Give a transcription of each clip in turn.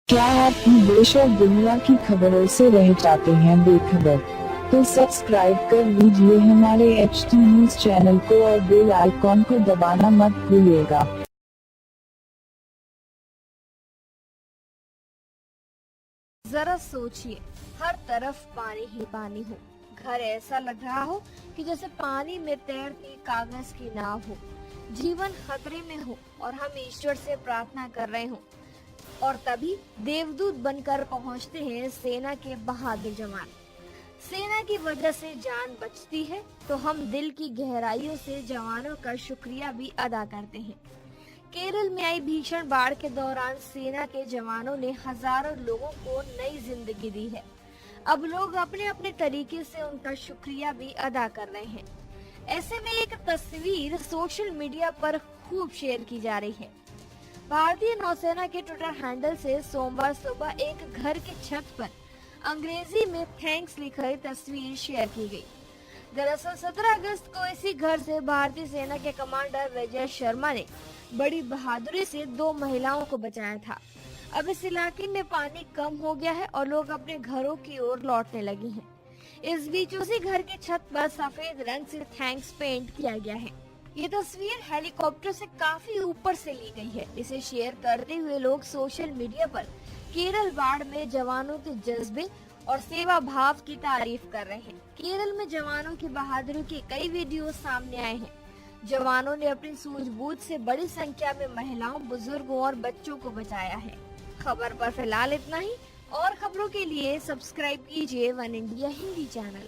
क्या आप भी देश और दुनिया की खबरों से रह जाते हैं बेखबर? तो सब्सक्राइब कर लीजिए हमारे HT न्यूज चैनल को और बेल आइकॉन को दबाना मत भूलिएगा। जरा सोचिए, हर तरफ पानी ही पानी हो, घर ऐसा लग रहा हो कि जैसे पानी में तैरती कागज की नाव हो, जीवन खतरे में हो और हम ईश्वर से प्रार्थना कर रहे हो, और तभी देवदूत बनकर पहुंचते हैं सेना के बहादुर जवान। सेना की वजह से जान बचती है तो हम दिल की गहराइयों से जवानों का शुक्रिया भी अदा करते हैं। केरल में आई भीषण बाढ़ के दौरान सेना के जवानों ने हजारों लोगों को नई जिंदगी दी है। अब लोग अपने अपने तरीके से उनका शुक्रिया भी अदा कर रहे हैं। ऐसे में एक तस्वीर सोशल मीडिया पर खूब शेयर की जा रही है। भारतीय नौसेना के ट्विटर हैंडल से सोमवार सुबह एक घर की छत पर अंग्रेजी में थैंक्स लिखकर तस्वीर शेयर की गई। दरअसल 17 अगस्त को इसी घर से भारतीय सेना के कमांडर विजय शर्मा ने बड़ी बहादुरी से 2 महिलाओं को बचाया था। अब इस इलाके में पानी कम हो गया है और लोग अपने घरों की ओर लौटने लगे हैं। इस बीच उसी घर की छत पर सफेद रंग से थैंक्स पेंट किया गया है। ये तस्वीर हेलीकॉप्टर से काफी ऊपर से ली गई है। इसे शेयर करते हुए लोग सोशल मीडिया पर केरल बाढ़ में जवानों के जज्बे और सेवा भाव की तारीफ कर रहे हैं। केरल में जवानों की बहादुरी के कई वीडियो सामने आए हैं। जवानों ने अपनी सूझबूझ से बड़ी संख्या में महिलाओं, बुजुर्गों और बच्चों को बचाया है। खबर पर फिलहाल इतना ही। और खबरों के लिए सब्सक्राइब कीजिए one India Hindi channel.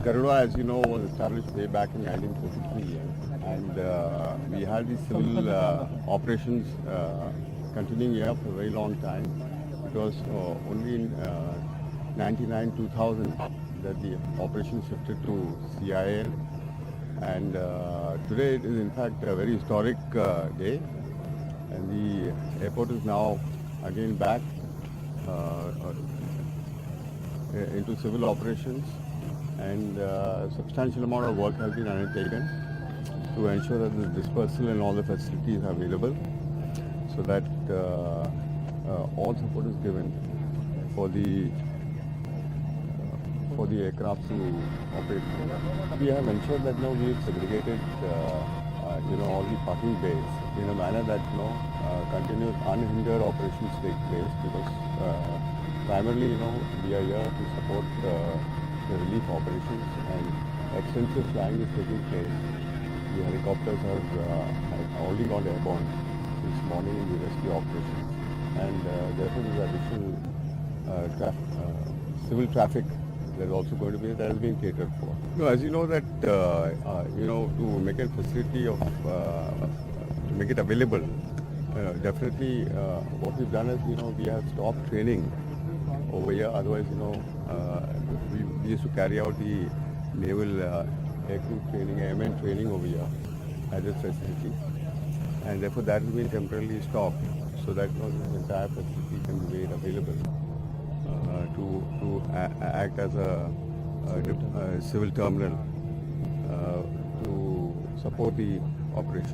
Garuda, as you know, was established way back in 1943, and we had these civil operations continuing here for a very long time. It was only in 99-2000 that the operation shifted to CIL, and today it is in fact a very historic day, and the airport is now again back into civil operations. And substantial amount of work has been undertaken to ensure that the dispersal and all the facilities are available, so that all support is given for the aircraft to operate. We have ensured that now we have segregated all the parking bays in a manner that continuous unhindered operations take place, because primarily we are here to support the relief operations, and extensive flying is taking place. The helicopters have already gone airborne this morning in the rescue operations, and therefore there is additional civil traffic that is also going to be that is being catered for. As you know that to make a facility of to make it available, definitely what we've done is we have stopped training over here. Otherwise, we used to carry out the naval aircrew training, airman training over here at this facility, and therefore that has been temporarily stopped, so that this entire facility can be made available to act as a civil terminal to support the operation.